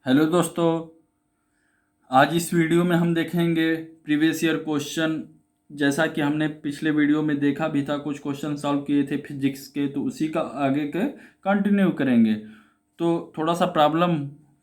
Hello दोस्तों, आज इस वीडियो में हम देखेंगे प्रीवियस ईयर क्वेश्चन। जैसा कि हमने पिछले वीडियो में देखा भी था, कुछ क्वेश्चन सॉल्व किए थे फिजिक्स के, तो उसी का आगे के कंटिन्यू करेंगे। तो थोड़ा सा प्रॉब्लम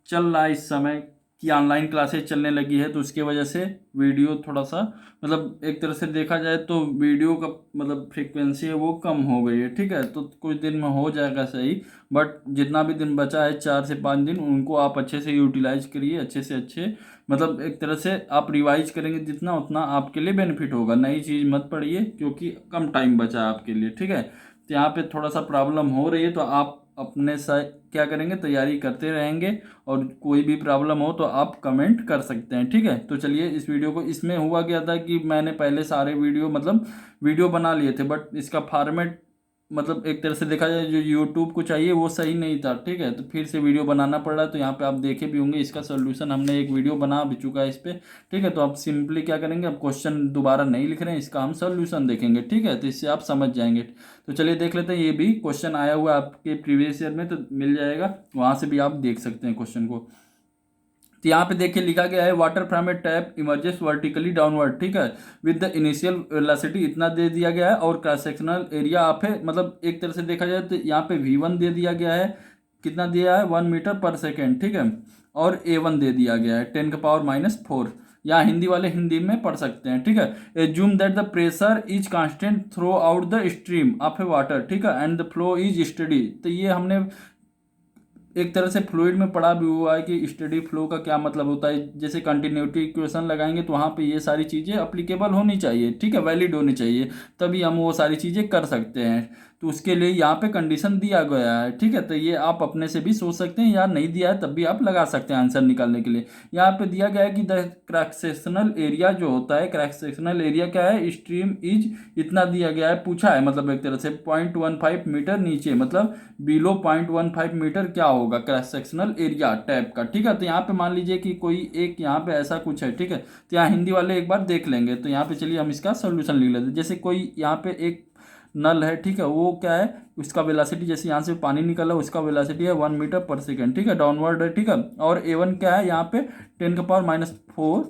चल रहा है इस समय कि ऑनलाइन क्लासेस चलने लगी है, तो उसके वजह से वीडियो थोड़ा सा एक तरह से देखा जाए तो वीडियो का फ्रीक्वेंसी है वो कम हो गई है। ठीक है, तो कुछ दिन में हो जाएगा सही। बट जितना भी दिन बचा है 4 से 5 दिन, उनको आप अच्छे से यूटिलाइज करिए, अच्छे से अच्छे एक तरह से आप रिवाइज करेंगे जितना, उतना आपके लिए बेनिफिट होगा। नई चीज़ मत पढ़िए क्योंकि कम टाइम बचा है आपके लिए। ठीक है, तो यहाँ पे थोड़ा सा प्रॉब्लम हो रही है, तो आप अपने साथ क्या करेंगे, तैयारी करते रहेंगे। और कोई भी प्रॉब्लम हो तो आप कमेंट कर सकते हैं। ठीक है, तो चलिए इस वीडियो को, इसमें हुआ क्या था कि मैंने पहले सारे वीडियो वीडियो बना लिए थे, बट इसका फॉर्मेट एक तरह से देखा जाए जो यूट्यूब को चाहिए वो सही नहीं था। ठीक है, तो फिर से वीडियो बनाना पड़ रहा है। तो यहाँ पे आप देखे भी होंगे, इसका सोल्यूशन हमने एक वीडियो बना भी चुका है इस पे। ठीक है, तो आप सिंपली क्या करेंगे, अब क्वेश्चन दोबारा नहीं लिख रहे हैं, इसका हम सोल्यूशन देखेंगे। ठीक है, तो इससे आप समझ जाएंगे। तो चलिए देख लेते हैं। ये भी क्वेश्चन आया हुआ है आपके प्रीवियस ईयर में, तो मिल जाएगा, वहाँ से भी आप देख सकते हैं क्वेश्चन को। तो यहाँ पे देखिए लिखा गया है, water from A tap emerges vertically downward. ठीक है, विद द इनिशियल वेलोसिटी इतना दे दिया गया है, और क्रॉस सेक्शनल एरिया आप है एक तरह से देखा जाए तो यहाँ पे V1 दे दिया गया है। कितना दिया है, 1 मीटर पर सेकेंड। ठीक है, और A1 दे दिया गया है 10⁻⁻⁴। यहाँ हिंदी वाले हिंदी में पढ़ सकते हैं। ठीक है, assume that the pressure is constant through out the stream of A water. ठीक है, and the flow is study. तो ये हमने एक तरह से फ्लूइड में पढ़ा भी हुआ है कि स्टेडी फ्लो का क्या मतलब होता है। जैसे कंटिन्यूटी इक्वेशन लगाएंगे तो वहाँ पे ये सारी चीज़ें अप्लीकेबल होनी चाहिए। ठीक है, वैलिड होनी चाहिए, तभी हम वो सारी चीज़ें कर सकते हैं। तो उसके लिए यहाँ पे कंडीशन दिया गया है। ठीक है, तो ये आप अपने से भी सोच सकते हैं, या नहीं दिया है तब भी आप लगा सकते हैं आंसर निकालने के लिए। यहाँ पे दिया गया है कि द क्रॉस सेक्शनल एरिया जो होता है, क्रॉस सेक्शनल एरिया क्या है, स्ट्रीम इज इतना दिया गया है, पूछा है एक तरह से 0.15 मीटर नीचे, बिलो 0.15 मीटर क्या होगा क्रॉस सेक्शनल एरिया टैप का। ठीक है, तो यहाँ पे मान लीजिए कि कोई एक यहाँ पे ऐसा कुछ है। ठीक है, तो यहाँ हिंदी वाले एक बार देख लेंगे। तो यहाँ पे चलिए हम इसका सोल्यूशन लिख लेते हैं। जैसे कोई यहाँ पे एक नल है। ठीक है, वो क्या है, उसका वेलोसिटी, जैसे यहाँ से पानी निकला उसका वेलोसिटी है 1 मीटर पर सेकेंड। ठीक है, डाउनवर्ड है। ठीक है, और A1 क्या है, यहाँ पे 10⁻⁴।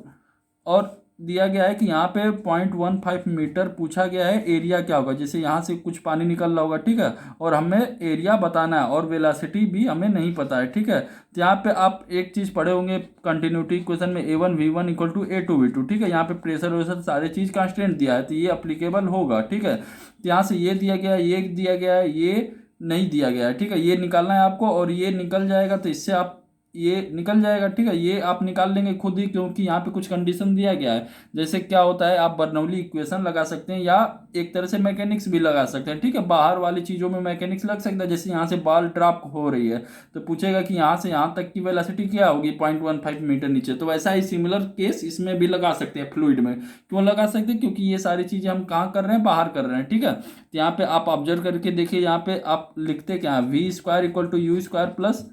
और दिया गया है कि यहाँ पे 0.15 मीटर पूछा गया है, एरिया क्या होगा, जैसे यहाँ से कुछ पानी निकल रहा होगा। ठीक है, और हमें एरिया बताना है, और वेलोसिटी भी हमें नहीं पता है। ठीक है, तो यहाँ पे आप एक चीज़ पढ़े होंगे कंटिन्यूटी इक्वेशन में, A1 V1 equal to A2 V2। ठीक है, यहाँ पे प्रेशर वेशर सारी चीज़ कांस्टेंट दिया है, तो ये अप्लीकेबल होगा। ठीक है, तो यहाँ से ये दिया गया है, ये दिया गया है, ये नहीं दिया गया है। ठीक है, ये निकालना है आपको, और ये निकल जाएगा, तो इससे आप ये निकल जाएगा। ठीक है, ये आप निकाल लेंगे खुद ही, क्योंकि यहाँ पे कुछ कंडीशन दिया गया है। जैसे क्या होता है, आप बर्नौली इक्वेशन लगा सकते हैं, या एक तरह से मैकेनिक्स भी लगा सकते हैं। ठीक है, बाहर वाली चीज़ों में मैकेनिक्स लग सकता है। जैसे यहाँ से बॉल ड्रॉप हो रही है, तो पूछेगा कि यहाँ से यहाँ तक की वेलोसिटी क्या होगी, 0.15 मीटर नीचे। तो वैसा ही सिमिलर केस इसमें भी लगा सकते हैं फ्लूइड में। क्यों लगा सकते हैं, क्योंकि ये सारी चीज़ें हम कहाँ कर रहे हैं, बाहर कर रहे हैं। ठीक है, तो यहाँ पे आप ऑब्जर्व करके देखिए, यहाँ पे आप लिखते क्या है, V² equal to U² plus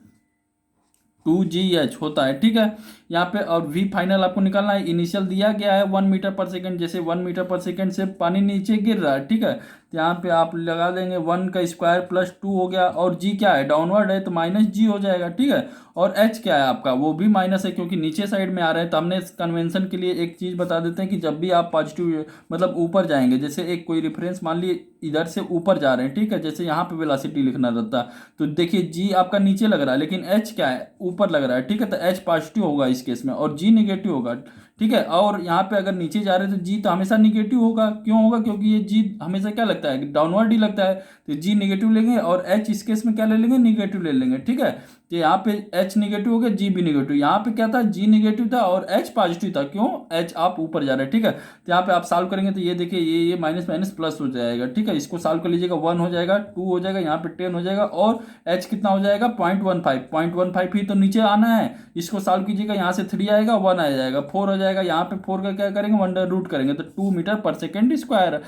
2GH होता है। ठीक है, यहाँ पे और V फाइनल आपको निकालना है। इनिशियल दिया गया है 1 मीटर पर सेकेंड, जैसे 1 मीटर पर सेकेंड से पानी नीचे गिर रहा है। ठीक है, तो यहाँ पे आप लगा देंगे 1² प्लस 2 हो गया, और G क्या है, डाउनवर्ड है, तो -G हो जाएगा। ठीक है, और H क्या है आपका, वो भी माइनस है क्योंकि नीचे साइड में आ रहे हैं। तो हमने इस कन्वेंशन के लिए एक चीज़ बता देते हैं कि जब भी आप पॉजिटिव ऊपर जाएंगे, जैसे एक कोई रेफरेंस मान लिए इधर से ऊपर जा रहे हैं। ठीक है, जैसे यहाँ पे वेलोसिटी लिखना रहता है, तो देखिए G आपका नीचे लग रहा है, लेकिन H क्या है, ऊपर लग रहा है। ठीक है, तो H पॉजिटिव होगा इस केस में, और G निगेटिव होगा। ठीक है, और यहाँ पे अगर नीचे जा रहे हैं तो G तो हमेशा निगेटिव होगा। क्यों होगा, क्योंकि ये G हमेशा क्या लगता है, डाउनवर्ड ही लगता है। तो G निगेटिव लेंगे, और H इस केस में क्या ले लेंगे, निगेटिव ले लेंगे। ठीक है, तो यहाँ पे H निगेटिव हो गया, G भी निगेटिव। यहाँ पे क्या था, G निगेटिव था और H पॉजिटिव था। क्यों, H आप ऊपर जा रहे हैं। ठीक है, तो यहाँ पे आप सॉल्व करेंगे तो ये देखिए, ये माइनस माइनस प्लस हो जाएगा। ठीक है, इसको सॉल्व कर लीजिएगा, 1 हो जाएगा, 2 हो जाएगा, यहाँ पे 10 हो जाएगा, और H कितना हो जाएगा, 0.15 ही तो नीचे आना है। इसको सॉल्व कीजिएगा, यहाँ से 3 आएगा, 1 आ जाएगा, 4 हो जाएगा। यहाँ पे 4 का क्या करेंगे, अंडर रूट करेंगे, तो 2 मीटर पर सेकेंड स्क्वायर,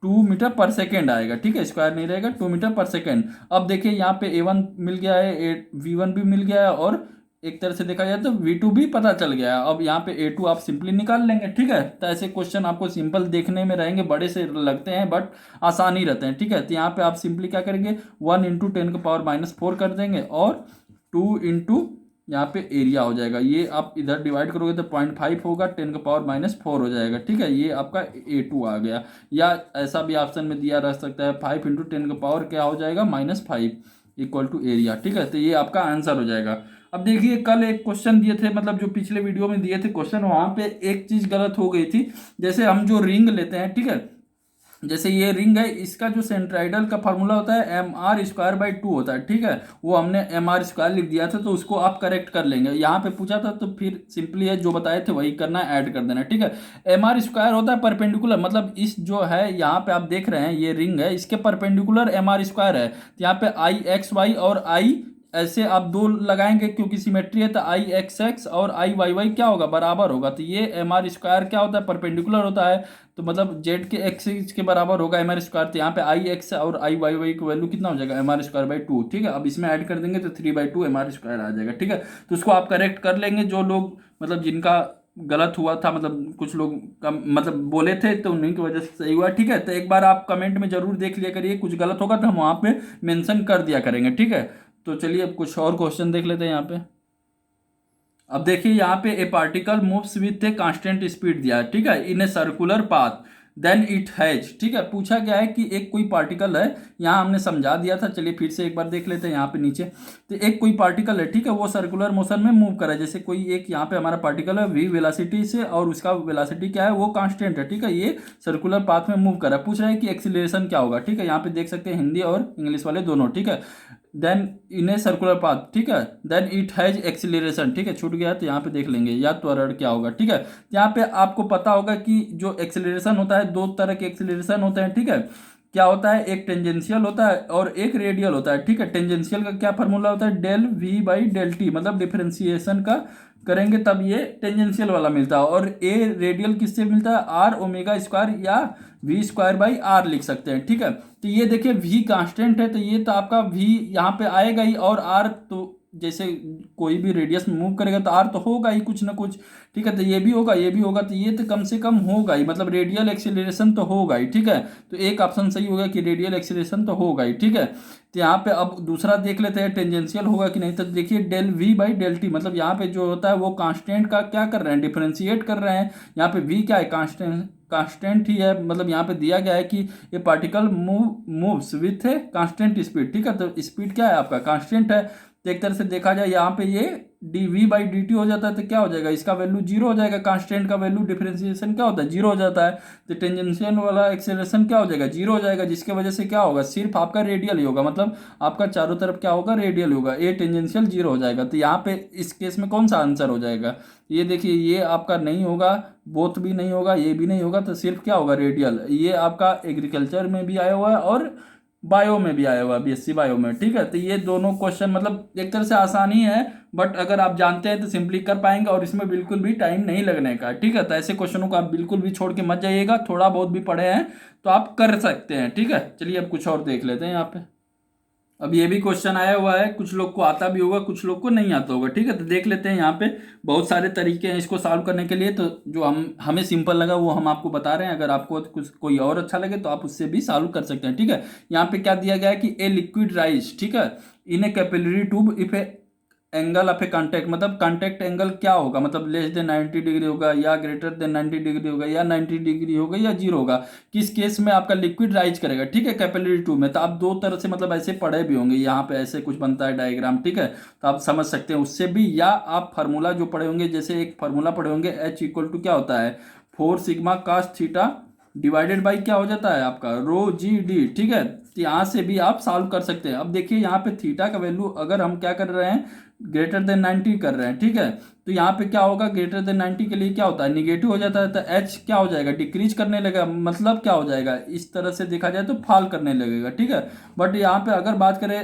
2 मीटर पर सेकेंड आएगा। ठीक है, स्क्वायर नहीं रहेगा, 2 मीटर पर सेकेंड। अब देखिए यहाँ पे A1 मिल गया है, V1 भी मिल गया है, और एक तरह से देखा जाए तो V2 भी पता चल गया है। अब यहाँ पे A2 आप सिंपली निकाल लेंगे। ठीक है, तो ऐसे क्वेश्चन आपको सिंपल देखने में रहेंगे, बड़े से लगते हैं बट आसान ही रहते हैं। ठीक है, तो यहाँ पे आप सिंपली क्या करेंगे, 1 × 10⁻⁴ कर देंगे, और 2 × यहाँ पे एरिया हो जाएगा। ये आप इधर डिवाइड करोगे तो 0.5 होगा, 10⁻⁴ हो जाएगा। ठीक है, ये आपका A2 आ गया। या ऐसा भी ऑप्शन में दिया रह सकता है 5 × 10⁻⁴ क्या हो जाएगा -5 इक्वल टू एरिया। ठीक है, तो ये आपका आंसर हो जाएगा। अब देखिए कल एक क्वेश्चन दिए थे, मतलब जो पिछले वीडियो में दिए थे क्वेश्चन, वहां पे एक चीज गलत हो गई थी। जैसे हम जो रिंग लेते हैं, ठीक है, जैसे ये रिंग है, इसका जो सेंट्राइडल का फार्मूला होता है mr²/2 होता है। ठीक है, वो हमने mr² लिख दिया था, तो उसको आप करेक्ट कर लेंगे। यहाँ पे पूछा था तो फिर सिंपली है जो बताए थे वही करना है, ऐड कर देना। ठीक है, mr² होता है परपेंडिकुलर, मतलब इस जो है यहाँ पे आप देख रहे हैं ये रिंग है, इसके परपेंडिकुलर mr² है। तो यहाँ पे IXY और I ऐसे आप दो लगाएंगे क्योंकि सिमेट्री है, तो IXX और IYY क्या होगा, बराबर होगा। तो ये mr² क्या होता है, परपेंडिकुलर होता है, तो मतलब जेड के एक्सिस के बराबर होगा mr²। तो यहाँ पे IX और IYY की वैल्यू कितना हो जाएगा, mr²/2। ठीक है, अब इसमें ऐड कर देंगे तो 3/2 mr² आ जाएगा। ठीक है, तो उसको आप करेक्ट कर लेंगे। जो लोग मतलब जिनका गलत हुआ था, मतलब कुछ लोग मतलब बोले थे तो उन्हीं की वजह से सही हुआ। ठीक है, तो एक बार आप कमेंट में जरूर देख लिया करिए, कुछ गलत होगा तो हम वहाँ पे मेंशन कर दिया करेंगे। ठीक है, तो चलिए अब कुछ और क्वेश्चन देख लेते हैं यहाँ पे। अब देखिए यहाँ पे a particle moves with a constant speed दिया है। ठीक है, in a circular path then it has. ठीक है, पूछा गया है कि एक कोई पार्टिकल है, यहाँ हमने समझा दिया था, चलिए फिर से एक बार देख लेते हैं यहाँ पे नीचे। तो एक कोई पार्टिकल है, ठीक है, वो सर्कुलर मोशन में मूव कर रहा है। जैसे कोई एक यहाँ पे हमारा पार्टिकल है v वेलोसिटी से, और उसका वेलोसिटी क्या है, वो कांस्टेंट है। ठीक है, ये सर्कुलर पाथ में मूव कर रहा है। पूछ रहा है कि एक्सीलरेशन क्या होगा। ठीक है, यहाँ पे देख सकते हैं हिंदी और इंग्लिश वाले दोनों। ठीक है, then in a circular path, ठीक है, देन इट हैज एक्सीलरेशन। ठीक है, छूट गया तो यहाँ पे देख लेंगे या त्वरण क्या होगा। ठीक है, यहाँ पे आपको पता होगा कि जो एक्सीलरेशन होता है, दो तरह के एक्सीलरेशन होते हैं। ठीक है, क्या होता है, एक टेंजेंशियल होता है और एक रेडियल होता है। ठीक है, टेंजेंशियल का क्या फार्मूला होता है, del v/del t, मतलब डिफरेंशिएशन का करेंगे तब ये टेंजेंशियल वाला मिलता है। और ए रेडियल किससे मिलता है, r⍵² या v²/r लिख सकते हैं। ठीक है, तो ये देखिए v कांस्टेंट है, तो ये तो आपका v यहाँ पे आएगा ही, और r तो जैसे कोई भी रेडियस में मूव करेगा तो r तो होगा ही कुछ ना कुछ। ठीक है, तो ये भी होगा, ये भी होगा, तो ये तो कम से कम होगा ही, मतलब रेडियल एक्सीलरेशन तो होगा ही। ठीक है, तो एक ऑप्शन सही होगा कि रेडियल एक्सीलरेशन तो होगा ही। ठीक है, तो यहाँ पे अब दूसरा देख लेते हैं टेंजेंशियल होगा कि नहीं। तो देखिए del v/del t, मतलब यहाँ पे जो होता है वो कांस्टेंट का क्या कर रहे हैं, डिफरेंशिएट कर रहे हैं। यहाँ पे v क्या है, कांस्टेंट ही है, मतलब यहाँ पे दिया गया है कि ये particle moves with a constant speed. ठीक है, तो स्पीड क्या है आपका, कांस्टेंट है। तो एक तरह से देखा जाए यहाँ पे ये dv/dt हो जाता है, तो क्या हो जाएगा, इसका वैल्यू 0 हो जाएगा। कांस्टेंट का वैल्यू डिफरेंशिएशन क्या होता है, 0 हो जाता है। तो टेंजेंशियल वाला एक्सेलरेशन क्या हो जाएगा, 0 हो जाएगा, जिसके वजह से क्या होगा, सिर्फ आपका रेडियल ही होगा, मतलब आपका चारों तरफ क्या होगा, रेडियल होगा। ये टेंजेंशियल 0 हो जाएगा। तो यहाँ पे इस केस में कौन सा आंसर हो जाएगा, ये देखिए ये आपका नहीं होगा, बोथ भी नहीं होगा, ये भी नहीं होगा, तो सिर्फ क्या होगा, रेडियल। ये आपका एग्रीकल्चर में भी आया हुआ है और बायो में भी आया हुआ है, BSc बायो में। ठीक है, तो ये दोनों क्वेश्चन मतलब एक तरह से आसानी है, बट अगर आप जानते हैं तो सिंपली कर पाएंगे, और इसमें बिल्कुल भी टाइम नहीं लगने का। ठीक है, तो ऐसे क्वेश्चनों को आप बिल्कुल भी छोड़ के मत जाइएगा, थोड़ा बहुत भी पढ़े हैं तो आप कर सकते हैं। ठीक है, चलिए अब कुछ और देख लेते हैं यहाँ पे। अब ये भी क्वेश्चन आया हुआ है, कुछ लोग को आता भी होगा, कुछ लोग को नहीं आता होगा। ठीक है, तो देख लेते हैं। यहाँ पे बहुत सारे तरीके हैं इसको सॉल्व करने के लिए, तो जो हमें सिंपल लगा वो हम आपको बता रहे हैं। अगर आपको कुछ कोई और अच्छा लगे तो आप उससे भी सॉल्व कर सकते हैं। ठीक है, यहाँ पे क्या दिया गया है कि ए लिक्विड राइज, ठीक है, in a capillary tube if a angle of a contact, मतलब कांटेक्ट एंगल क्या होगा, मतलब लेस देन 90 डिग्री होगा या ग्रेटर देन 90 डिग्री होगा या 90 डिग्री होगा या 0 होगा, किस केस में आपका लिक्विड राइज करेगा। ठीक है, कैपिलरी ट्यूब में। तो आप दो तरह से मतलब ऐसे पढ़े भी होंगे, यहाँ पे ऐसे कुछ बनता है डायग्राम। ठीक है, तो आप समझ सकते हैं उससे भी, या आप फार्मूला जो पढ़े होंगे, जैसे एक फार्मूला पढ़े होंगे H इक्वल टू क्या होता है, 4 sigma cos theta divided by क्या हो जाता है आपका ρ/g/d। ठीक है, तो यहाँ से भी आप सॉल्व कर सकते हैं। अब देखिए यहाँ पे थीटा का वैल्यू अगर हम क्या कर रहे हैं, ग्रेटर देन 90 कर रहे हैं। ठीक है, तो यहाँ पे क्या होगा, ग्रेटर देन 90 के लिए क्या होता है, निगेटिव हो जाता है, तो H क्या हो जाएगा, डिक्रीज करने लगेगा, मतलब क्या हो जाएगा, इस तरह से देखा जाए तो फॉल करने लगेगा। ठीक है, बट यहाँ पे अगर बात करें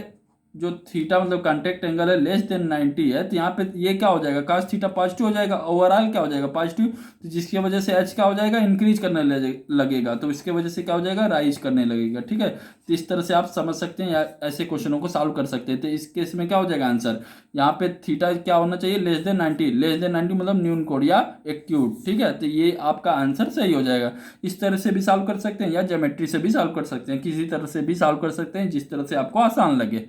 जो थीटा मतलब कांटेक्ट एंगल है लेस देन 90 है, तो यहाँ पे ये क्या हो जाएगा, कास थीटा पॉजिटिव हो जाएगा, ओवरऑल क्या हो जाएगा, पॉजिटिव, तो जिसकी वजह से एच क्या हो जाएगा, इंक्रीज करने लगेगा, तो इसके वजह से क्या हो जाएगा, राइज करने लगेगा। ठीक है, तो इस तरह से आप समझ सकते हैं या ऐसे क्वेश्चनों को सॉल्व कर सकते हैं। तो इस केस में क्या हो जाएगा आंसर, यहाँ पे थीटा क्या होना चाहिए, लेस देन 90, लेस देन 90 मतलब न्यून कोड या एक्यूट। ठीक है, तो ये आपका आंसर सही हो जाएगा। इस तरह से भी सॉल्व कर सकते हैं या ज्योमेट्री से भी सॉल्व कर सकते हैं, किसी तरह से भी सॉल्व कर सकते हैं, जिस तरह से आपको आसान लगे।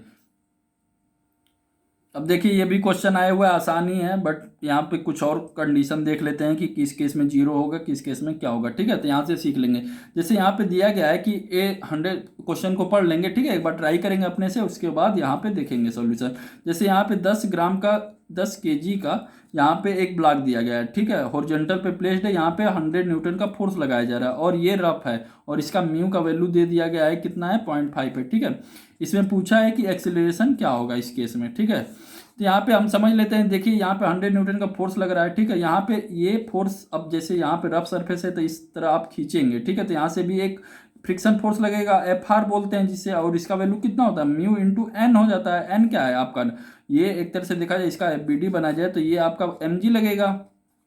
अब देखिए ये भी क्वेश्चन आए हुए आसानी है, बट यहाँ पे कुछ और कंडीशन देख लेते हैं कि किस केस में 0 होगा, किस केस में क्या होगा। ठीक है, तो यहाँ से सीख लेंगे। जैसे यहाँ पे दिया गया है कि A100 क्वेश्चन को पढ़ लेंगे, ठीक है, एक बार ट्राई करेंगे अपने से, उसके बाद यहाँ पे देखेंगे सॉल्यूशन। जैसे यहाँ पे 10 ग्राम का 10 केजी का यहाँ पे एक ब्लॉक दिया गया है, ठीक है, हॉरिजॉन्टल पे प्लेस्ड है, यहाँ पे 100 न्यूटन का फोर्स लगाया जा रहा है और ये रफ है और इसका म्यू का वैल्यू दे दिया गया है, कितना है, 0.5 है। ठीक है, इसमें पूछा है कि एक्सेलरेशन क्या होगा इस केस में। ठीक है, तो यहाँ पे हम समझ लेते हैं। देखिए यहाँ पे 100 न्यूटन का फोर्स लग रहा है, ठीक है, यहाँ पे ये फोर्स, अब जैसे यहाँ पे रफ सरफेस है तो इस तरह आप खींचेंगे, ठीक है, तो यहाँ से भी एक फ्रिक्शन फोर्स लगेगा, FR बोलते हैं जिससे, और इसका वैल्यू कितना होता है, म्यू इंटू एन हो जाता है। एन क्या है आपका, ये एक तरह से देखा जाए, इसका FBD बना जाए तो ये आपका mg लगेगा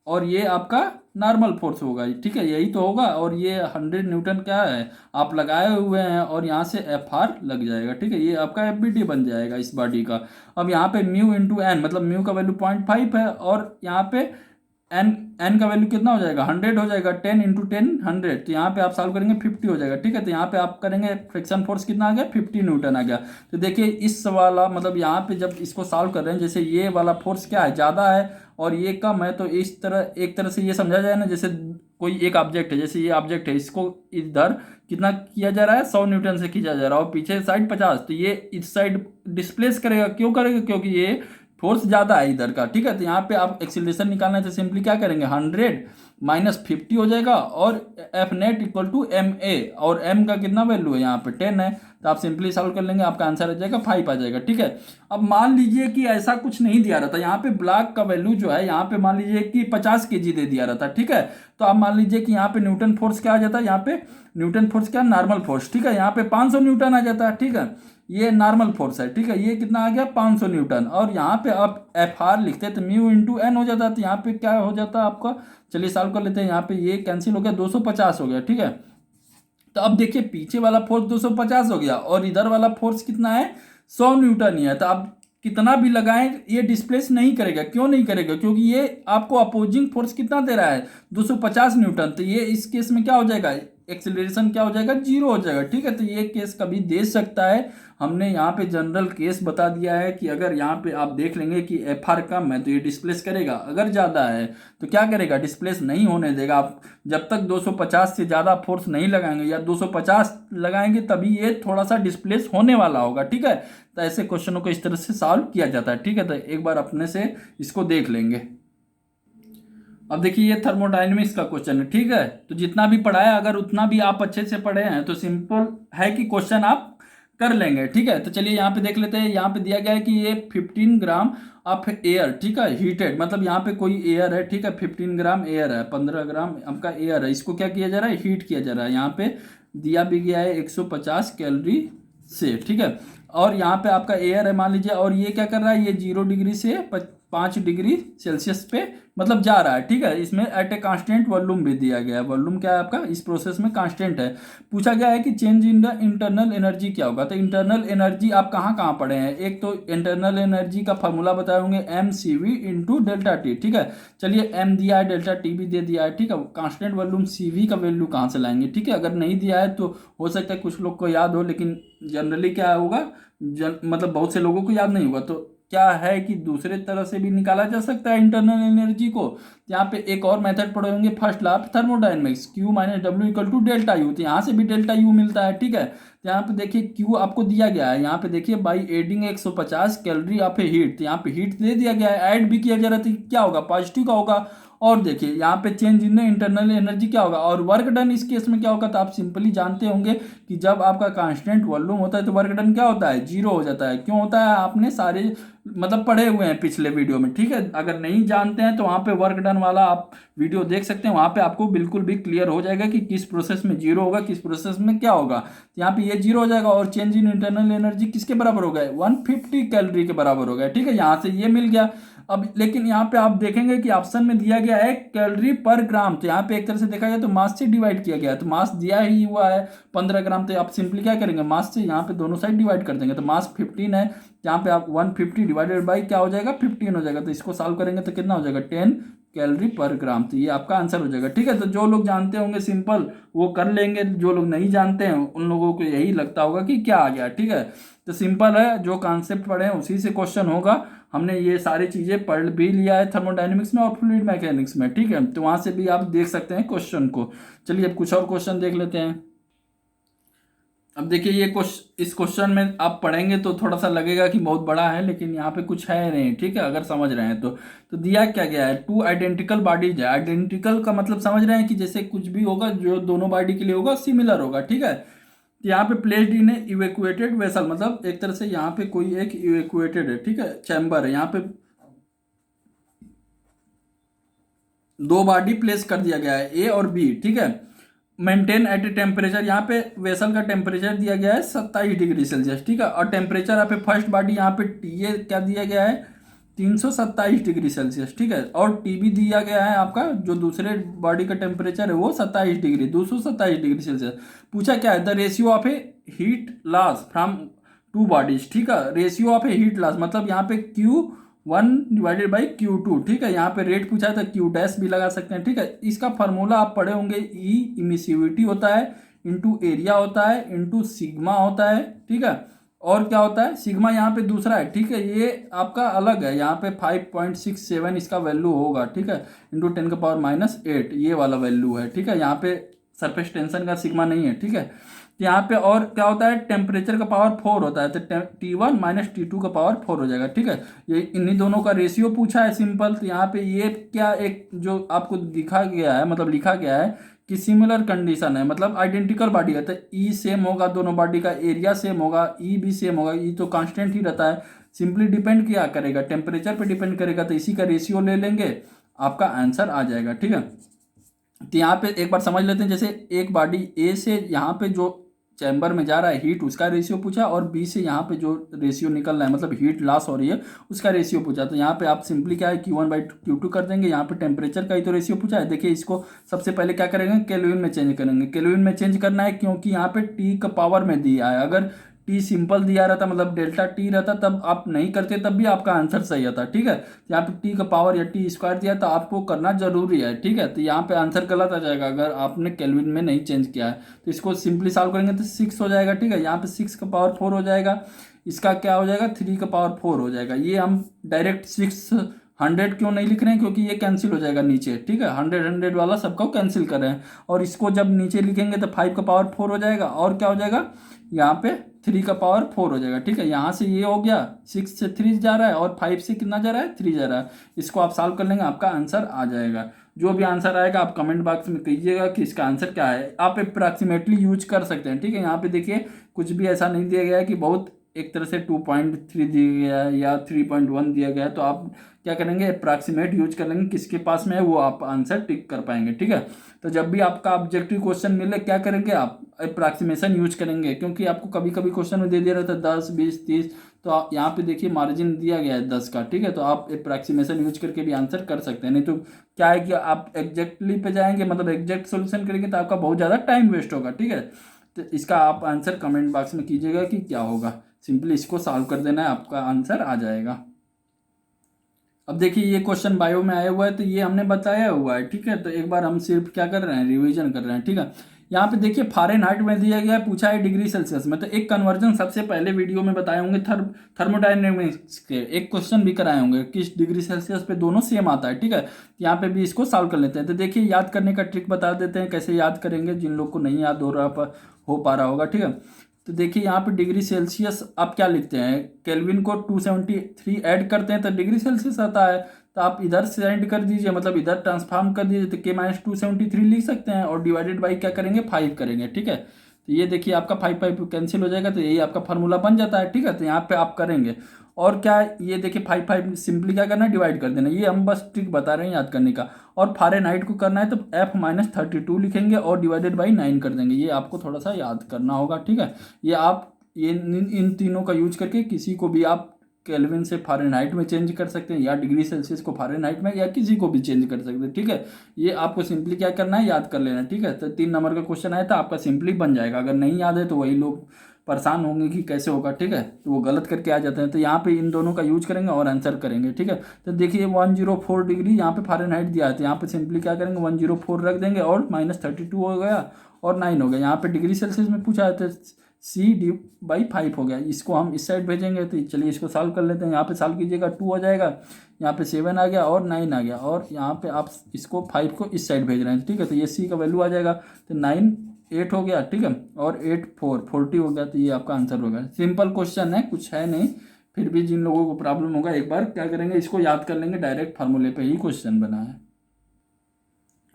और ये आपका नॉर्मल फोर्स होगा। ठीक है, यही तो होगा, और ये 100 न्यूटन क्या है आप लगाए हुए हैं और यहाँ से FR लग जाएगा। ठीक है, ये आपका FBD बन जाएगा इस बॉडी का। अब यहाँ पे म्यू इंटू एन, मतलब म्यू का वैल्यू 0.5 है और यहाँ पे एन का वैल्यू कितना हो जाएगा, 100 हो जाएगा, 10 इंटू 10 100, तो यहाँ पे आप सॉल्व करेंगे 50 हो जाएगा। ठीक है, तो यहाँ पे आप करेंगे फ्रिक्शन फोर्स कितना आ गया, 50 न्यूटन आ गया। तो देखिए इस वाला, मतलब यहाँ पे जब इसको सॉल्व कर रहे हैं, जैसे ये वाला फोर्स क्या है, ज़्यादा है और ये कम है, तो इस तरह एक तरह से ये समझा जाए ना, जैसे कोई एक ऑब्जेक्ट है, जैसे ये ऑब्जेक्ट है, इसको इधर कितना किया जा रहा है, 100 न्यूटन से खींचा जा रहा है और पीछे साइड 50, तो ये इस साइड डिस्प्लेस करेगा। क्यों करेगा, क्योंकि ये फोर्स ज़्यादा है इधर का। ठीक है, तो यहाँ पे आप एक्सीलरेशन निकालना है तो सिंपली क्या करेंगे, 100 माइनस 50 हो जाएगा और F net equal to MA, और M का कितना वैल्यू है, यहाँ पे 10 है, तो आप सिंपली सॉल्व कर लेंगे, आपका आंसर आ जाएगा 5 आ जाएगा। ठीक है, अब मान लीजिए कि ऐसा कुछ नहीं दिया रहा था, यहाँ पे ब्लॉक का वैल्यू जो है, यहाँ पे मान लीजिए कि 50 kg दे दिया रहा था। ठीक है, तो आप मान लीजिए कि यहाँ पे न्यूटन फोर्स क्या आ जाता है, यहाँ पे न्यूटन फोर्स क्या, नॉर्मल फोर्स। ठीक है, यहाँ पे 500 न्यूटन आ जाता है। ठीक है, ये नॉर्मल फोर्स है। ठीक है, ये कितना आ गया, 500 न्यूटन, और यहाँ पे आप FR लिखते हैं तो म्यू इंटू एन हो जाता है, तो यहाँ पे क्या हो जाता है आपका, चलिए सॉल्व कर लेते हैं। यहाँ पे ये कैंसिल हो गया, 250 हो गया। ठीक है, तो अब देखिए पीछे वाला फोर्स 250 हो गया और इधर वाला फोर्स कितना है, 100 न्यूटन ही है। तो आप कितना भी लगाएं ये डिस्प्लेस नहीं करेगा। क्यों नहीं करेगा, क्योंकि ये आपको अपोजिंग फोर्स कितना दे रहा है, 250 न्यूटन, तो ये इस केस में क्या हो जाएगा, एक्सेलरेशन क्या हो जाएगा, 0 हो जाएगा। ठीक है, तो ये केस कभी दे सकता है। हमने यहाँ पे जनरल केस बता दिया है कि अगर यहाँ पे आप देख लेंगे कि FR कम है तो ये डिस्प्लेस करेगा, अगर ज़्यादा है तो क्या करेगा, डिस्प्लेस नहीं होने देगा। आप जब तक 250 से ज़्यादा फोर्स नहीं लगाएंगे या 250 लगाएंगे तभी ये थोड़ा सा डिस्प्लेस होने वाला होगा। ठीक है, तो ऐसे क्वेश्चनों को इस तरह से सॉल्व किया जाता है। ठीक है, तो एक बार अपने से इसको देख लेंगे। अब देखिए ये थर्मोडायनेमिक्स का क्वेश्चन है। ठीक है, तो जितना भी पढ़ा है, अगर उतना भी आप अच्छे से पढ़े हैं तो सिंपल है कि क्वेश्चन आप कर लेंगे। ठीक है, तो चलिए यहाँ पे देख लेते हैं। यहाँ पे दिया गया है कि ये 15 ग्राम ऑफ एयर, ठीक है, हीटेड, मतलब यहाँ पे कोई एयर है। ठीक है, 15 ग्राम एयर है, 15 ग्राम आपका एयर है, इसको क्या किया जा रहा है, हीट किया जा रहा है। यहाँ पे दिया भी गया है 150 कैलोरी से। ठीक है, और यहाँ पे आपका एयर है मान लीजिए, और ये क्या कर रहा है, ये 0 डिग्री से 5 डिग्री सेल्सियस पे मतलब जा रहा है। ठीक है, इसमें एट ए कांस्टेंट वॉल्यूम भी दिया गया है। वॉल्यूम क्या है आपका, इस प्रोसेस में कांस्टेंट है। पूछा गया है कि change in the internal energy क्या होगा। तो इंटरनल एनर्जी आप कहाँ कहाँ पढ़े हैं, एक तो इंटरनल एनर्जी का फॉर्मूला बताए होंगे, MCV इंटू डेल्टा टी। ठीक है, चलिए M दिया है, डेल्टा टी भी दे दिया है। ठीक है, कांस्टेंट वॉल्यूम CV का वैल्यू कहाँ से लाएंगे। ठीक है, अगर नहीं दिया है तो हो सकता है कुछ लोग को याद हो, लेकिन जनरली क्या होगा, मतलब बहुत से लोगों को याद नहीं होगा। तो क्या है कि दूसरे तरह से भी निकाला जा सकता है इंटरनल एनर्जी को। यहाँ पे एक और मेथड पढ़े होंगे, first law of thermodynamics, Q minus W equal to delta U, तो यहाँ से भी डेल्टा U मिलता है। ठीक है, तो यहाँ पे देखिए Q आपको दिया गया है, यहाँ पे देखिए by adding 150 calorie of heat, तो यहाँ पे हीट दे दिया गया है, ऐड भी किया जा रहा है, तो क्या होगा, पॉजिटिव का होगा। और देखिए यहाँ पे चेंज इन इंटरनल एनर्जी क्या होगा, और वर्क डन इस केस में क्या होगा, तो आप सिंपली जानते होंगे कि जब आपका कांस्टेंट वॉल्यूम होता है तो वर्क डन क्या होता है, 0 हो जाता है। क्यों होता है, आपने सारे मतलब पढ़े हुए हैं पिछले वीडियो में। ठीक है, अगर नहीं जानते हैं तो वहाँ पे वर्क डन वाला आप वीडियो देख सकते हैं, वहाँ पे आपको बिल्कुल भी क्लियर हो जाएगा कि किस प्रोसेस में 0 होगा, किस प्रोसेस में क्या होगा। तो यहाँ पे ये 0 हो जाएगा, और चेंज इन इंटरनल एनर्जी किसके बराबर हो गया, 150 कैलोरी के बराबर हो गया। ठीक है, यहाँ से ये मिल गया। अब लेकिन यहाँ पे आप देखेंगे कि ऑप्शन में दिया गया है कैलोरी पर ग्राम, तो यहाँ पे एक तरह से देखा जाए तो मास से डिवाइड किया गया है, तो मास दिया ही हुआ है 15 ग्राम, तो आप सिंपली क्या करेंगे, मास से यहाँ पे दोनों साइड डिवाइड कर देंगे, तो मास 15 है, यहाँ पे आप 150 डिवाइडेड बाई क्या हो जाएगा, 15 हो जाएगा। तो इसको सॉल्व करेंगे तो कितना हो जाएगा, 10 कैलोरी पर ग्राम, तो ये आपका आंसर हो जाएगा। ठीक है, तो जो लोग जानते होंगे सिंपल वो कर लेंगे, जो लोग नहीं जानते हैं उन लोगों को यही लगता होगा कि क्या आ गया। ठीक है, तो सिंपल है, जो कॉन्सेप्ट पढ़े हैं उसी से क्वेश्चन होगा। हमने ये सारी चीज़ें पढ़ भी लिया है थर्मोडायनेमिक्स में और फ्लूइड मैकेनिक्स में, ठीक है। तो वहाँ से भी आप देख सकते हैं क्वेश्चन को। चलिए अब कुछ और क्वेश्चन देख लेते हैं। अब देखिए ये इस क्वेश्चन में आप पढ़ेंगे तो थोड़ा सा लगेगा कि बहुत बड़ा है, लेकिन यहाँ पे कुछ है नहीं, ठीक है, अगर समझ रहे हैं तो दिया क्या गया है, टू आइडेंटिकल बॉडीज है। आइडेंटिकल का मतलब समझ रहे हैं कि जैसे कुछ भी होगा जो दोनों बॉडी के लिए होगा सिमिलर होगा, ठीक है। तो यहाँ पे प्लेस्ड इन ए इवेक्युएटेड वेसल, मतलब एक तरह से यहाँ पे कोई एक इवेक्युएटेड है, ठीक है, चैम्बर है, यहाँ पे दो बॉडी प्लेस कर दिया गया है ए और बी, ठीक है। मेंटेन एट ए टेम्परेचर, यहाँ पे वेसल का टेम्परेचर दिया गया है 27 डिग्री सेल्सियस, ठीक है। और टेम्परेचर यहाँ पे फर्स्ट बॉडी यहाँ पे टी ए क्या दिया गया है 327 डिग्री सेल्सियस, ठीक है। और टी बी दिया गया है आपका जो दूसरे बॉडी का टेम्परेचर है वो 227 डिग्री सेल्सियस। पूछा क्या है, the ratio of A heat loss from two bodies, ठीक है। Ratio of A heat loss मतलब यहाँ पे Q1 डिवाइडेड बाई Q2, ठीक है। यहाँ पे रेट पूछा था, Q डैश भी लगा सकते हैं, ठीक है। इसका फार्मूला आप पढ़े होंगे, ई इमिसिविटी होता है इंटू एरिया होता है इंटू सिग्मा होता है, ठीक है। और क्या होता है, सिग्मा यहाँ पे दूसरा है, ठीक है, ये आपका अलग है, यहाँ पे 5.67 इसका वैल्यू होगा, ठीक है, इंटू 10⁻⁻8 ये वाला वैल्यू है, ठीक है। यहाँ पे सरफेस टेंशन का सिग्मा नहीं है, ठीक है। यहाँ पे और क्या होता है, टेम्परेचर का पावर 4 होता है, तो T1 माइनस T2 का पावर 4 हो जाएगा, ठीक है। ये इन्हीं दोनों का रेशियो पूछा है सिंपल। तो यहाँ पे ये क्या एक जो आपको दिखा गया है, मतलब लिखा गया है कि सिमिलर कंडीशन है, मतलब आइडेंटिकल बॉडी है, तो ई सेम होगा, दोनों बॉडी का एरिया सेम होगा, ई भी सेम होगा, ई तो कांस्टेंट ही रहता है। सिंपली डिपेंड क्या करेगा, टेम्परेचर पे डिपेंड करेगा, तो इसी का रेशियो ले लेंगे, आपका आंसर आ जाएगा, ठीक है। तो यहाँ पे एक बार समझ लेते हैं, जैसे एक बॉडी ए से यहाँ पे जो चैम्बर में जा रहा है हीट उसका रेशियो पूछा, और बी से यहाँ पे जो रेशियो निकल रहा है मतलब हीट लॉस हो रही है उसका रेशियो पूछा। तो यहाँ पे आप सिंपली क्या है Q1/Q2 कर देंगे। यहाँ पे टेम्परेचर का ही तो रेशियो पूछा है। देखिए इसको सबसे पहले क्या करेंगे, केल्विन में चेंज करेंगे। केल्विन में चेंज करना है क्योंकि यहाँ पे टी का पावर में दिया है। अगर टी सिंपल दिया रहता मतलब डेल्टा टी रहता तब आप नहीं करते, तब भी आपका आंसर सही आता, ठीक है। यहाँ पे टी का पावर या टी स्क्वायर दिया तो आपको करना जरूरी है, ठीक है। तो यहाँ पे आंसर गलत आ जाएगा अगर आपने केल्विन में नहीं चेंज किया है। तो इसको सिंपली सॉल्व करेंगे तो 6 हो जाएगा, ठीक है। यहाँ पे 6 का पावर 4 हो जाएगा, इसका क्या हो जाएगा 3 का पावर 4 हो जाएगा। ये हम डायरेक्ट 600 क्यों नहीं लिख रहे हैं, क्योंकि ये कैंसिल हो जाएगा नीचे, ठीक है। 100 वाला सबको कैंसिल कर रहे हैं, और इसको जब नीचे लिखेंगे तो 5 का पावर 4 हो जाएगा, और क्या हो जाएगा यहाँ पे 3 का पावर 4 हो जाएगा, ठीक है। यहाँ से ये हो गया, 6 से 3 जा रहा है और 5 से कितना जा रहा है 3 जा रहा है। इसको आप सॉल्व कर लेंगे, आपका आंसर आ जाएगा। जो भी आंसर आएगा आप कमेंट बॉक्स में कहिएगा कि इसका आंसर क्या है। आप अप्रॉक्सीमेटली यूज कर सकते हैं, ठीक है। यहाँ पे देखिए कुछ भी ऐसा नहीं दिया गया है कि बहुत एक तरह से 2.3 दिया गया है या 3.1 दिया गया है, तो आप क्या करेंगे अप्रॉक्सीमेट यूज कर लेंगे, किसके पास में है वो आप आंसर टिक कर पाएंगे, ठीक है। तो जब भी आपका ऑब्जेक्टिव क्वेश्चन मिले क्या करेंगे आप अप्रॉक्सीमेशन यूज करेंगे, क्योंकि आपको कभी कभी क्वेश्चन में दे दिया रहता है 10 20 30, तो आप यहाँ पे देखिए मार्जिन दिया गया है 10 का, ठीक है। तो आप अप्रॉक्सीमेशन यूज करके भी आंसर कर सकते हैं। नहीं तो क्या है कि आप एग्जैक्टली पे जाएंगे मतलब एग्जैक्ट सोल्यूशन करेंगे तो आपका बहुत ज़्यादा टाइम वेस्ट होगा, ठीक है। तो इसका आप आंसर कमेंट बॉक्स में कीजिएगा कि क्या होगा, सिंपली इसको सॉल्व कर देना है, आपका आंसर आ जाएगा। अब देखिए ये क्वेश्चन बायो में आया हुआ है तो ये हमने बताया हुआ है, ठीक है। तो एक बार हम सिर्फ क्या कर रहे हैं रिवीजन कर रहे हैं, ठीक है। यहाँ पे देखिए फ़ारेनहाइट में दिया गया है, पूछा है डिग्री सेल्सियस में। तो एक कन्वर्जन सबसे पहले वीडियो में बताए होंगे थर्मोडायनेमिक्स के, एक क्वेश्चन भी कराए होंगे किस डिग्री सेल्सियस पे दोनों सेम आता है, ठीक है। यहाँ पे भी इसको सॉल्व कर लेते हैं। तो देखिए याद करने का ट्रिक बता देते हैं कैसे याद करेंगे, जिन लोग को नहीं याद हो पा रहा होगा, ठीक है। तो देखिए यहाँ पे डिग्री सेल्सियस आप क्या लिखते हैं, केल्विन को 273 ऐड करते हैं तो डिग्री सेल्सियस आता है। तो आप इधर से ऐड कर दीजिए, मतलब इधर ट्रांसफॉर्म कर दीजिए तो K-273 लिख सकते हैं, और डिवाइडेड बाई क्या करेंगे 5 करेंगे, ठीक है। तो ये देखिए आपका 5 कैंसिल हो जाएगा, तो यही आपका फार्मूला बन जाता है, ठीक है। तो यहाँ पे आप करेंगे, और क्या ये देखिए 5 सिंपली क्या करना है डिवाइड कर देना। ये हम बस ट्रिक बता रहे हैं याद करने का। और फ़ारेनहाइट को करना है तो F-32 लिखेंगे और डिवाइडेड बाई 9 कर देंगे। ये आपको थोड़ा सा याद करना होगा, ठीक है। ये आप इन तीनों का यूज करके किसी को भी आप केल्विन से फ़ारेनहाइट में चेंज कर सकते हैं, या डिग्री सेल्सियस को फ़ारेनहाइट में, या किसी को भी चेंज कर सकते हैं, ठीक है। ये आपको सिंपली क्या करना है याद कर लेना, ठीक है। तो 3 नंबर का क्वेश्चन आया था आपका सिंपली बन जाएगा। अगर नहीं याद है तो वही लोग परेशान होंगे कि कैसे होगा, ठीक है। तो वो गलत करके आ जाते हैं। तो यहाँ पे इन दोनों का यूज करेंगे और आंसर करेंगे, ठीक है। तो देखिए 104 डिग्री यहाँ पे फ़ारेनहाइट दिया है, तो यहाँ पे सिंपली क्या करेंगे 104 रख देंगे और -32 हो गया और 9 हो गया। यहाँ पे डिग्री सेल्सियस में पूछा है तो C/5 हो गया। इसको हम इस साइड भेजेंगे तो चलिए इसको सॉल्व कर लेते हैं। यहाँ पे सॉल्व कीजिएगा 2 हो जाएगा, यहाँ पे 7 आ गया और 9 आ गया, और यहाँ पे आप इसको 5 को इस साइड भेज रहे हैं, ठीक है। तो ये C का वैल्यू आ जाएगा, तो 9 8 हो गया, ठीक है, और 8 4 40 हो गया। तो ये आपका आंसर होगा। सिंपल क्वेश्चन है, कुछ है नहीं, फिर भी जिन लोगों को प्रॉब्लम होगा एक बार क्या करेंगे, इसको याद कर लेंगे, डायरेक्ट फार्मूले पे ही क्वेश्चन बना है।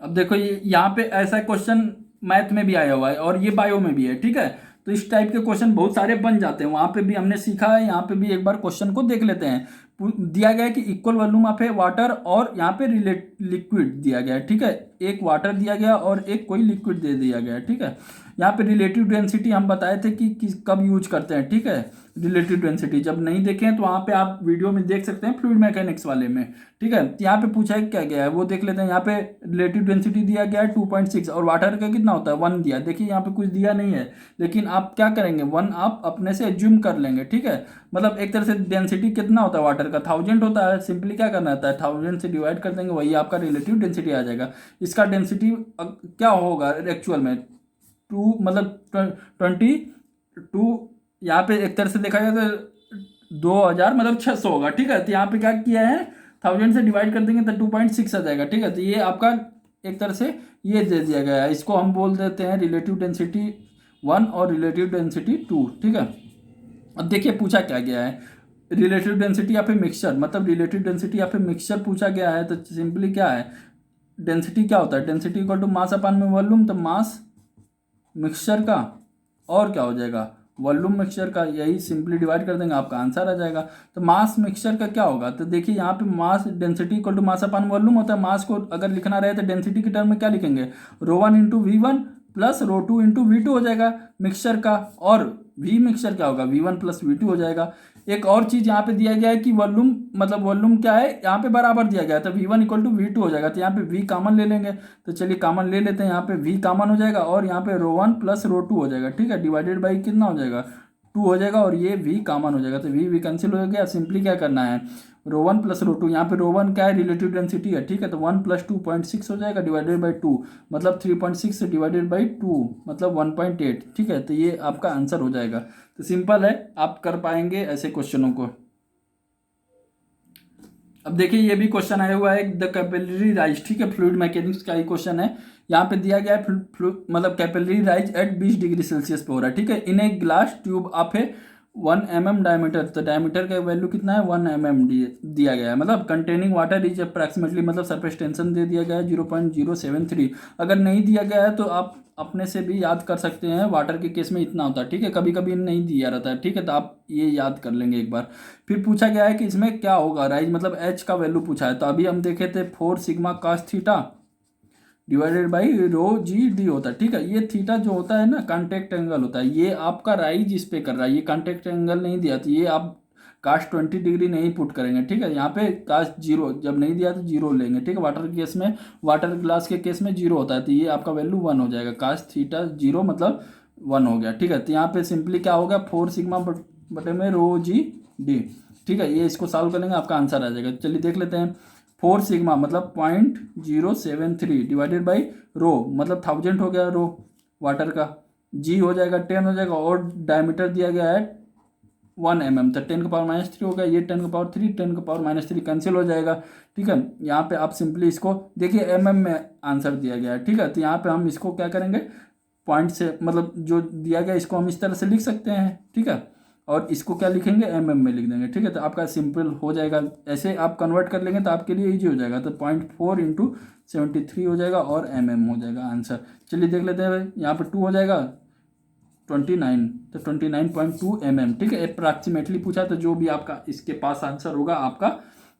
अब देखो ये यहाँ पे ऐसा क्वेश्चन मैथ में भी आया हुआ है और ये बायो में भी है, ठीक है। तो इस टाइप के क्वेश्चन बहुत सारे बन जाते हैं, वहाँ पे भी हमने सीखा है, यहाँ पे भी एक बार क्वेश्चन को देख लेते हैं। दिया गया है कि equal volume of A water, और यहाँ पे लिक्विड दिया गया है, ठीक है। एक वाटर दिया गया और एक कोई लिक्विड दे दिया गया है, ठीक है। यहाँ पे रिलेटिव डेंसिटी हम बताए थे कि कब यूज करते हैं, ठीक है। रिलेटिव डेंसिटी जब नहीं देखें तो वहाँ पे आप वीडियो में देख सकते हैं, फ्लूइड मैकेनिक्स वाले में, ठीक है। यहाँ पे पूछा है क्या गया है वो देख लेते हैं। यहाँ पे रिलेटिव डेंसिटी दिया गया है 2.6, और वाटर का कितना होता है 1 दिया। देखिए यहाँ पे कुछ दिया नहीं है, लेकिन आप क्या करेंगे 1 आप अपने से एज्यूम कर लेंगे, ठीक है। मतलब एक तरह से डेंसिटी कितना होता है वाटर का 1000 होता है, सिंपली क्या करना होता है 1000 से डिवाइड कर देंगे, वही आपका रिलेटिव डेंसिटी आ जाएगा। इसका डेंसिटी क्या होगा एक्चुअल में 2 मतलब 22, यहाँ पे एक तरह से देखा जाए तो 2000 मतलब 600 होगा, ठीक है। तो यहाँ पे क्या किया है 1000 से डिवाइड कर देंगे तो 2.6 आ जाएगा, ठीक है। तो ये आपका एक तरह से ये दे दिया गया है, इसको हम बोल देते हैं रिलेटिव डेंसिटी 1 और रिलेटिव डेंसिटी 2, ठीक है। अब देखिए पूछा क्या गया है, रिलेटिव डेंसिटी या फिर मिक्सचर, मतलब रिलेटिव डेंसिटी या फिर मिक्सचर पूछा गया है। तो सिंपली क्या है, डेंसिटी क्या होता है, डेंसिटी इक्वल टू मास अपान में वॉल्यूम, तो मास मिक्सचर का और क्या हो जाएगा वॉल्यूम मिक्सचर का, यही सिंपली डिवाइड कर देंगे आपका आंसर आ जाएगा। तो मास मिक्सचर का क्या होगा, तो देखिए यहाँ पे mass density equal to mass upon volume होता है। मास को अगर लिखना रहे तो डेंसिटी के टर्म में क्या लिखेंगे ρ1 into V1 plus ρ2 into V2 हो जाएगा मिक्सचर का, और V मिक्सचर क्या होगा V1 प्लस V2 हो जाएगा। एक और चीज यहाँ पे दिया गया है कि वॉल्यूम, मतलब वॉल्यूम क्या है यहाँ पे बराबर दिया गया है, तो V1 इक्वल टू V2 हो जाएगा। तो यहाँ पे V कॉमन ले लेंगे, तो चलिए कॉमन ले लेते हैं, यहाँ पे V कॉमन हो जाएगा और यहाँ पे ρ1 प्लस ρ2 हो जाएगा, ठीक है। डिवाइडेड बाई कितना हो जाएगा 2 हो जाएगा, और ये V कॉमन हो जाएगा, तो V कैंसिल हो गया। सिंपली क्या करना है ρ1 प्लस ρ2, यहाँ पे ρ1 क्या है रिलेटिव डेंसिटी है, ठीक है। तो 1 प्लस 2.6 हो जाएगा डिवाइडेड बाई 2, मतलब 3.6 से डिवाइडेड बाई 2 मतलब 1.8, ठीक है। तो ये आपका आंसर हो जाएगा। तो सिंपल है, आप कर पाएंगे ऐसे क्वेश्चनों को। अब देखिए ये भी क्वेश्चन आया हुआ है द कैपिलरी राइज, ठीक है, फ्लूइड मैकेनिक्स का ही क्वेश्चन है। यहाँ पे दिया गया है मतलब capillary rise at 20 degree Celsius पे हो रहा है, ठीक है। In a glass tube of a 1 mm diameter, तो डायमीटर का वैल्यू कितना है 1 mm दिया गया है। मतलब कंटेनिंग वाटर इज अप्रॉक्सीमेटली, मतलब सरफेस टेंशन दे दिया गया है 0.073। अगर नहीं दिया गया है तो आप अपने से भी याद कर सकते हैं, वाटर के केस में इतना होता है, ठीक है। कभी कभी नहीं दिया रहता है, ठीक है, तो आप ये याद कर लेंगे एक बार। फिर पूछा गया है कि इसमें क्या होगा राइज, मतलब एच का वैल्यू पूछा है। तो अभी हम देखे थे 4 sigma cos theta divided by ρ/g/d होता है, ठीक है। ये थीटा जो होता है ना कॉन्टेक्ट एंगल होता है, ये आपका राइज इस पे कर रहा है, ये कॉन्टेक्ट एंगल नहीं दिया, तो ये आप काश 20 डिग्री नहीं पुट करेंगे, ठीक है। यहाँ पे काश 0 जब नहीं दिया तो 0 लेंगे, ठीक है। वाटर के केस में, वाटर ग्लास के केस में 0 होता है, तो ये आपका वैल्यू 1 हो जाएगा। काश थीटा 0 मतलब 1 हो गया, ठीक है। तो यहाँ पे सिंपली क्या होगा 4 सिग्मा बटे में ρ/g/d, ठीक है। ये इसको सॉल्व करेंगे आपका आंसर आ जाएगा। चलिए देख लेते हैं 4 सिग्मा मतलब 0.073 डिवाइडेड बाई रो, मतलब 1000 हो गया रो वाटर का, जी हो जाएगा 10 हो जाएगा, और डायमीटर दिया गया है 1 mm, तो 10 का पावर -3 होगा, ये 10 का पावर 3, 10 का पावर -3 कैंसिल हो जाएगा, ठीक है। यहाँ पे आप सिंपली इसको देखिए mm में आंसर दिया गया है, ठीक है। तो यहाँ पे हम इसको क्या करेंगे पॉइंट से, मतलब जो दिया गया इसको हम इस तरह से लिख सकते हैं, ठीक है, और इसको क्या लिखेंगे mm में लिख देंगे, ठीक है। तो आपका सिंपल हो जाएगा, ऐसे आप कन्वर्ट कर लेंगे तो आपके लिए इजी हो जाएगा। तो 0.4 इंटू 73 हो जाएगा और mm हो जाएगा आंसर। चलिए देख लेते हैं, यहाँ पे 2 हो जाएगा 29, तो 29.2 mm, ठीक है। अप्रॉक्सीमेटली पूछा तो जो भी आपका इसके पास आंसर होगा आपका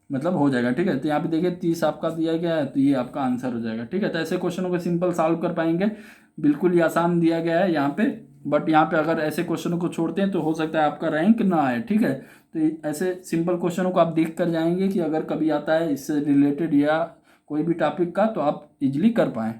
मतलब हो जाएगा, ठीक है। तो यहाँ पे देखिए 30 आपका दिया गया है, तो ये आपका आंसर हो जाएगा, ठीक है। तो ऐसे क्वेश्चनों को सिंपल सॉल्व कर पाएंगे, बिल्कुल ही आसान दिया गया है यहाँ पे, बट यहाँ पे अगर ऐसे क्वेश्चनों को छोड़ते हैं तो हो सकता है आपका रैंक ना आए, ठीक है। तो ऐसे सिंपल क्वेश्चनों को आप देख कर जाएंगे कि अगर कभी आता है इससे रिलेटेड या कोई भी टॉपिक का, तो आप इजिली कर पाएँ।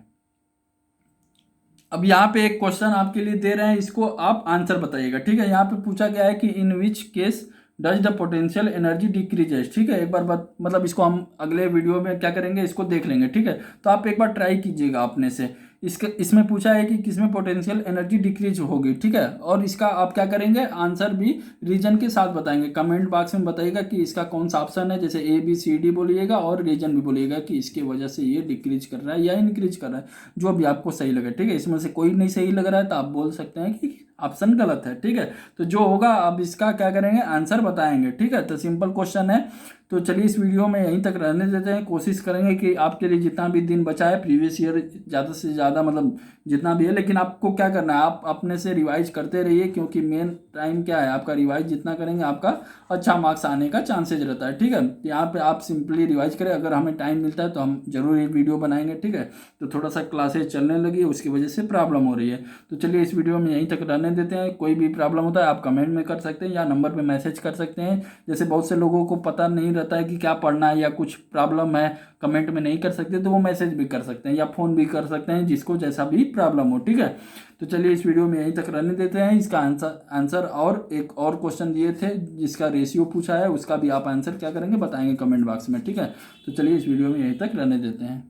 अब यहाँ पे एक क्वेश्चन आपके लिए दे रहे हैं, इसको आप आंसर बताइएगा, ठीक है। यहाँ पे पूछा गया है कि in which case does the potential energy decreases, ठीक है। एक बार मतलब इसको हम अगले वीडियो में क्या करेंगे इसको देख लेंगे, ठीक है। तो आप एक बार ट्राई कीजिएगा अपने से, इसमें पूछा है कि किसमें पोटेंशियल एनर्जी डिक्रीज होगी, ठीक है। और इसका आप क्या करेंगे, आंसर भी रीजन के साथ बताएंगे। कमेंट बॉक्स में बताइएगा कि इसका कौन सा ऑप्शन है, जैसे ABCD बोलिएगा और रीजन भी बोलिएगा कि इसके वजह से ये डिक्रीज कर रहा है या इंक्रीज कर रहा है, जो भी आपको सही लगे, ठीक है। इसमें से कोई नहीं सही लग रहा है तो आप बोल सकते हैं कि ऑप्शन गलत है, ठीक है। तो जो होगा अब इसका क्या करेंगे, आंसर बताएंगे, ठीक है। तो सिंपल क्वेश्चन है। तो चलिए इस वीडियो में यहीं तक रहने देते हैं। कोशिश करेंगे कि आपके लिए जितना भी दिन बचा है प्रीवियस ईयर ज़्यादा से ज़्यादा मतलब जितना भी है, लेकिन आपको क्या करना है, आप अपने से रिवाइज करते रहिए, क्योंकि मेन टाइम क्या है आपका, रिवाइज जितना करेंगे आपका अच्छा मार्क्स आने का चांसेज रहता है, ठीक है। यहाँ पे आप सिंपली रिवाइज करें, अगर हमें टाइम मिलता है तो हम जरूर ये वीडियो बनाएंगे, ठीक है। तो थोड़ा सा क्लासेज चलने लगी, उसकी वजह से प्रॉब्लम हो रही है। तो चलिए इस वीडियो में यहीं तक रहने देते हैं। कोई भी प्रॉब्लम होता है आप कमेंट में कर सकते हैं या नंबर पे मैसेज कर सकते हैं। जैसे बहुत से लोगों को पता नहीं रहता है कि क्या पढ़ना है या कुछ प्रॉब्लम है, कमेंट में नहीं कर सकते, तो वो मैसेज भी कर सकते हैं या फ़ोन भी कर सकते हैं, जिसको जैसा भी प्रॉब्लम हो, ठीक है। तो चलिए इस वीडियो में यहीं तक रहने देते हैं। इसका आंसर और एक और क्वेश्चन दिए थे जिसका रेशियो पूछा है, उसका भी आप आंसर क्या करेंगे बताएंगे कमेंट बॉक्स में, ठीक है। तो चलिए इस वीडियो में यहीं तक रहने देते हैं।